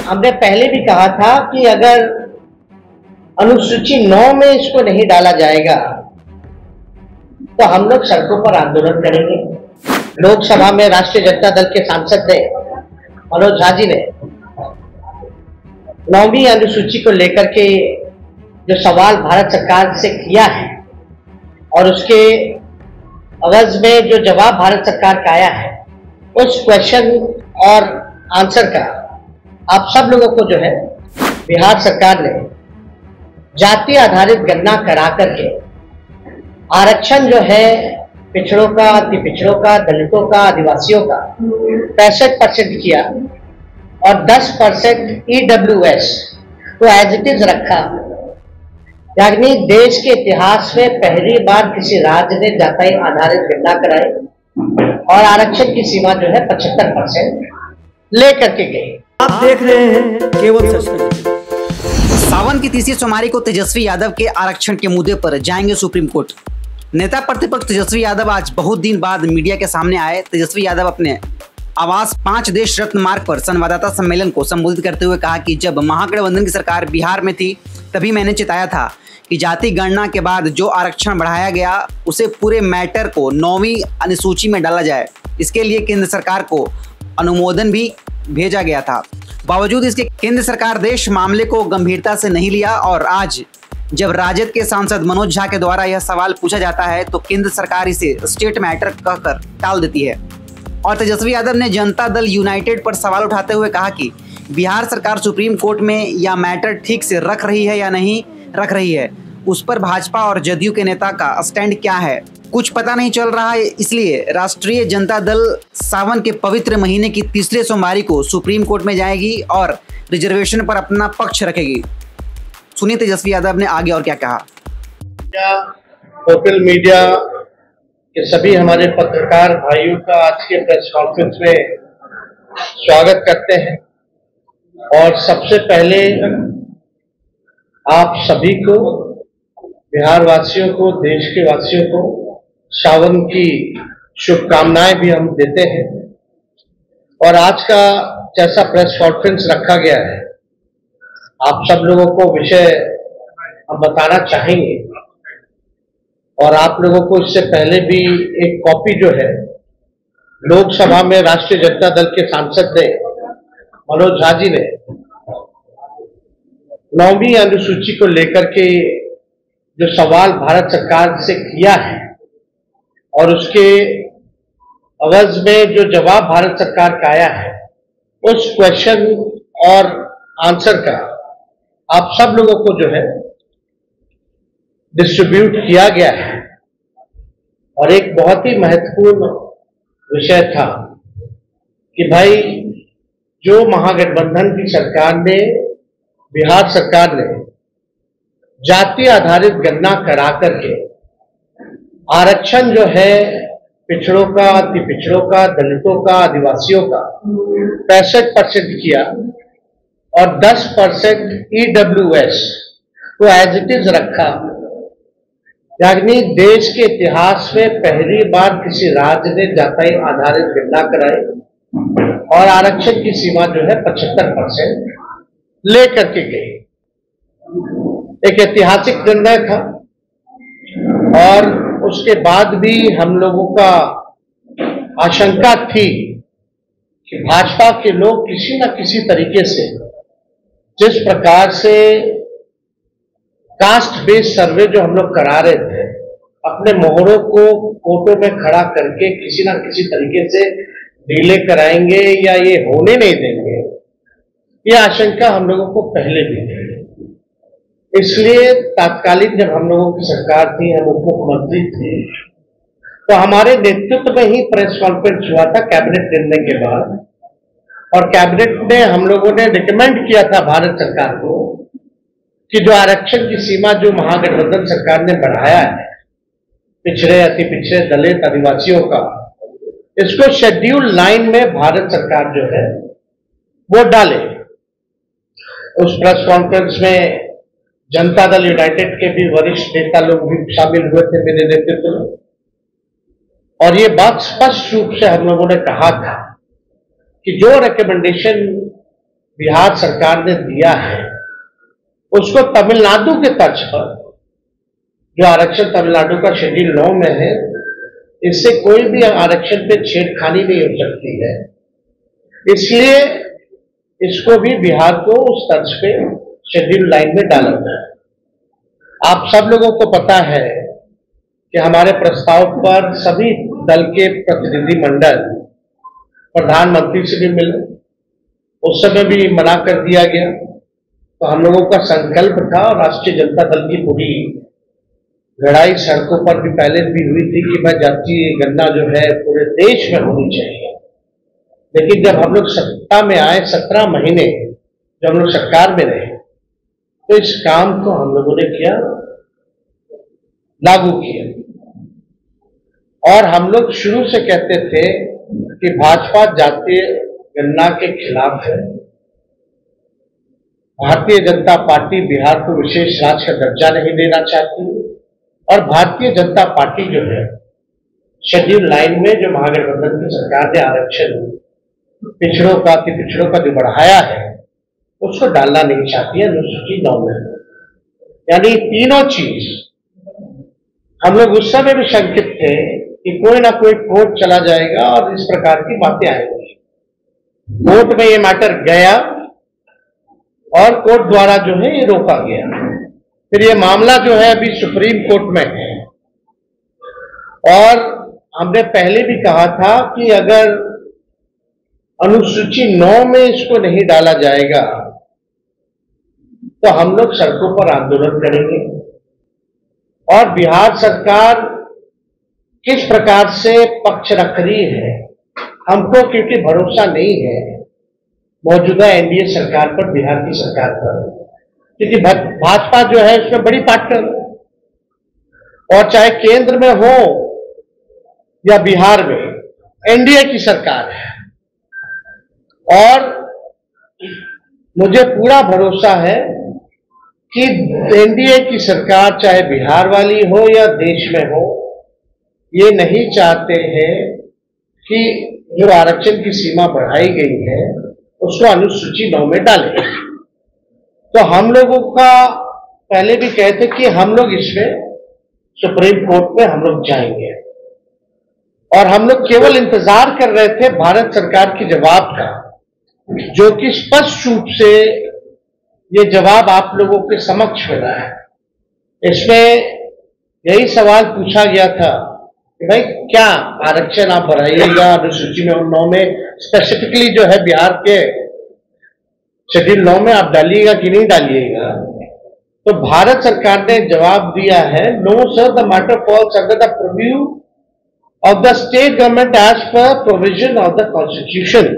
हमने पहले भी कहा था कि अगर अनुसूची 9 में इसको नहीं डाला जाएगा तो हम लोग सड़कों पर आंदोलन करेंगे। लोकसभा में राष्ट्रीय जनता दल के सांसद ने मनोज झा जी ने 9वीं अनुसूची को लेकर के जो सवाल भारत सरकार से किया है और उसके अवज में जो जवाब भारत सरकार का आया है, उस क्वेश्चन और आंसर का आप सब लोगों को जो है बिहार सरकार ने जाति आधारित गणना करा करके आरक्षण जो है पिछड़ों का, अति पिछड़ों का, दलितों का, आदिवासियों का 65% किया और 10% EWS को एज इट इज रखा। यानी देश के इतिहास में पहली बार किसी राज्य ने जाति आधारित गणना कराई और आरक्षण की सीमा जो है 75% लेकर के गई। आप देख रहे हैं केवल सच। सावन की तीसरी सोमवारी को तेजस्वी यादव के आरक्षण के मुद्दे पर जाएंगे सुप्रीम कोर्ट। नेता प्रतिपक्ष तेजस्वी यादव आज बहुत दिन बाद मीडिया के सामने आए। तेजस्वी यादव अपने आवास 5 देश रत्न मार्ग पर संवाददाता सम्मेलन को संबोधित करते हुए कहा कि जब महागठबंधन की सरकार बिहार में थी तभी मैंने चिताया था कि जाति गणना के बाद जो आरक्षण बढ़ाया गया उसे पूरे मैटर को 9वीं अनुसूची में डाला जाए। इसके लिए केंद्र सरकार को अनुमोदन भी भेजा गया था। बावजूद इसके केंद्र सरकार देश मामले को गंभीरता से नहीं लिया और आज जब राजद के सांसद मनोज झा के द्वारा यह सवाल पूछा जाता है तो केंद्र सरकार इसे स्टेट मैटर कहकर टाल देती है। और तेजस्वी यादव ने जनता दल यूनाइटेड पर सवाल उठाते हुए कहा कि बिहार सरकार सुप्रीम कोर्ट में यह मैटर ठीक से रख रही है या नहीं रख रही है, उस पर भाजपा और जदयू के नेता का स्टैंड क्या है कुछ पता नहीं चल रहा है। इसलिए राष्ट्रीय जनता दल सावन के पवित्र महीने की तीसरे सोमवारी को सुप्रीम कोर्ट में जाएगी और रिजर्वेशन पर अपना पक्ष रखेगी। सुनिए तेजस्वी यादव ने आगे और क्या कहा। सोशल मीडिया के सभी हमारे पत्रकार भाइयों का आज के प्रेस कॉन्फ्रेंस में स्वागत करते हैं और सबसे पहले आप सभी को, बिहार वासियों को, देश के वासियों को सावन की शुभकामनाएं भी हम देते हैं। और आज का जैसा प्रेस कॉन्फ्रेंस रखा गया है, आप सब लोगों को विषय हम बताना चाहेंगे और आप लोगों को इससे पहले भी एक कॉपी जो है लोकसभा में राष्ट्रीय जनता दल के सांसद ने मनोज झा जी ने 9वीं अनुसूची को लेकर के जो सवाल भारत सरकार से किया है और उसके अवज में जो जवाब भारत सरकार का आया है, उस क्वेश्चन और आंसर का आप सब लोगों को जो है डिस्ट्रीब्यूट किया गया है। और एक बहुत ही महत्वपूर्ण विषय था कि भाई जो महागठबंधन की सरकार ने, बिहार सरकार ने जाति आधारित गणना करा करके आरक्षण जो है पिछड़ों का, अति पिछड़ों का, दलितों का, आदिवासियों का 65% किया और 10% EWS को एज इट इज रखा। यानी देश के इतिहास में पहली बार किसी राज्य ने जाति आधारित गणना कराई और आरक्षण की सीमा जो है 75% लेकर के गई। एक ऐतिहासिक निर्णय था और उसके बाद भी हम लोगों का आशंका थी कि भाजपा के लोग किसी न किसी तरीके से जिस प्रकार से कास्ट बेस्ड सर्वे जो हम लोग करा रहे थे, अपने मोहरों को कोर्टों में खड़ा करके किसी न किसी तरीके से डिले कराएंगे या ये होने नहीं देंगे, ये आशंका हम लोगों को पहले भी थी। इसलिए तात्कालिक जब हम लोगों की सरकार थी, हम उप मुख्यमंत्री थे, तो हमारे नेतृत्व में ही प्रेस कॉन्फ्रेंस हुआ था कैबिनेट निर्णय के बाद और कैबिनेट में हम लोगों ने रिकमेंड किया था भारत सरकार को कि जो आरक्षण की सीमा जो महागठबंधन सरकार ने बढ़ाया है पिछड़े, अति पिछड़े, दलित, आदिवासियों का, इसको शेड्यूल 9 में भारत सरकार जो है वो डाले। उस प्रेस कॉन्फ्रेंस में जनता दल यूनाइटेड के भी वरिष्ठ नेता लोग भी शामिल हुए थे मेरे नेतृत्व में और ये बात स्पष्ट रूप से हम लोगों ने कहा था कि जो रिकमेंडेशन बिहार सरकार ने दिया है उसको तमिलनाडु के तर्ज पर, जो आरक्षण तमिलनाडु का शेड्यूल 9 में है, इससे कोई भी आरक्षण पे छेड़खानी नहीं हो सकती है। इसलिए इसको भी बिहार को उस तर्ज पे शेड्यूल 9 में डाला गया। आप सब लोगों को पता है कि हमारे प्रस्ताव पर सभी दल के प्रतिनिधि मंडल प्रधानमंत्री से भी मिले, उस समय भी मना कर दिया गया। तो हम लोगों का संकल्प था, राष्ट्रीय जनता दल की पूरी लड़ाई सड़कों पर भी पहले भी हुई थी कि भाई जातीय गणना जो है पूरे देश में होनी चाहिए। लेकिन जब हम लोग सत्ता में आए, 17 महीने जब हम लोग सरकार में रहे, तो इस काम को हम लोगों ने किया, लागू किया। और हम लोग शुरू से कहते थे कि भाजपा जातीय गणना के खिलाफ है। भारतीय जनता पार्टी बिहार को विशेष राज्य का दर्जा नहीं देना चाहती, और भारतीय जनता पार्टी जो है शेड्यूल 9 में जो महागठबंधन की सरकार ने आरक्षण पिछड़ों का जो बढ़ाया है उसको डालना नहीं चाहती है अनुसूची 9 में। यानी तीनों चीज हम लोग उस समय भी शंकित थे कि कोई ना कोई कोर्ट चला जाएगा और इस प्रकार की बातें आएंगी। कोर्ट में ये मैटर गया और कोर्ट द्वारा जो है ये रोका गया। फिर ये मामला जो है अभी सुप्रीम कोर्ट में है, और हमने पहले भी कहा था कि अगर अनुसूची 9 में इसको नहीं डाला जाएगा तो हम लोग सड़कों पर आंदोलन करेंगे। और बिहार सरकार किस प्रकार से पक्ष रख रही है हमको, क्योंकि भरोसा नहीं है मौजूदा एनडीए सरकार पर, बिहार की सरकार पर, क्योंकि भाजपा जो है उसमें बड़ी पार्टनर, और चाहे केंद्र में हो या बिहार में एनडीए की सरकार है। और मुझे पूरा भरोसा है कि एनडीए की सरकार चाहे बिहार वाली हो या देश में हो, ये नहीं चाहते हैं कि जो आरक्षण की सीमा बढ़ाई गई है उसको अनुसूची 9 में डालें। तो हम लोगों का पहले भी कहते कि हम लोग इसमें सुप्रीम कोर्ट में हम लोग जाएंगे, और हम लोग केवल इंतजार कर रहे थे भारत सरकार के जवाब का, जो कि स्पष्ट रूप से ये जवाब आप लोगों के समक्ष मिला है। इसमें यही सवाल पूछा गया था कि भाई क्या आरक्षण आप बढ़ाइएगा अनुसूची में 9 में, स्पेसिफिकली जो है बिहार के शेड्यूल 9 में आप डालिएगा कि नहीं डालिएगा। तो भारत सरकार ने जवाब दिया है, no sir, the matter falls under the preview of the state government as per provision of the constitution.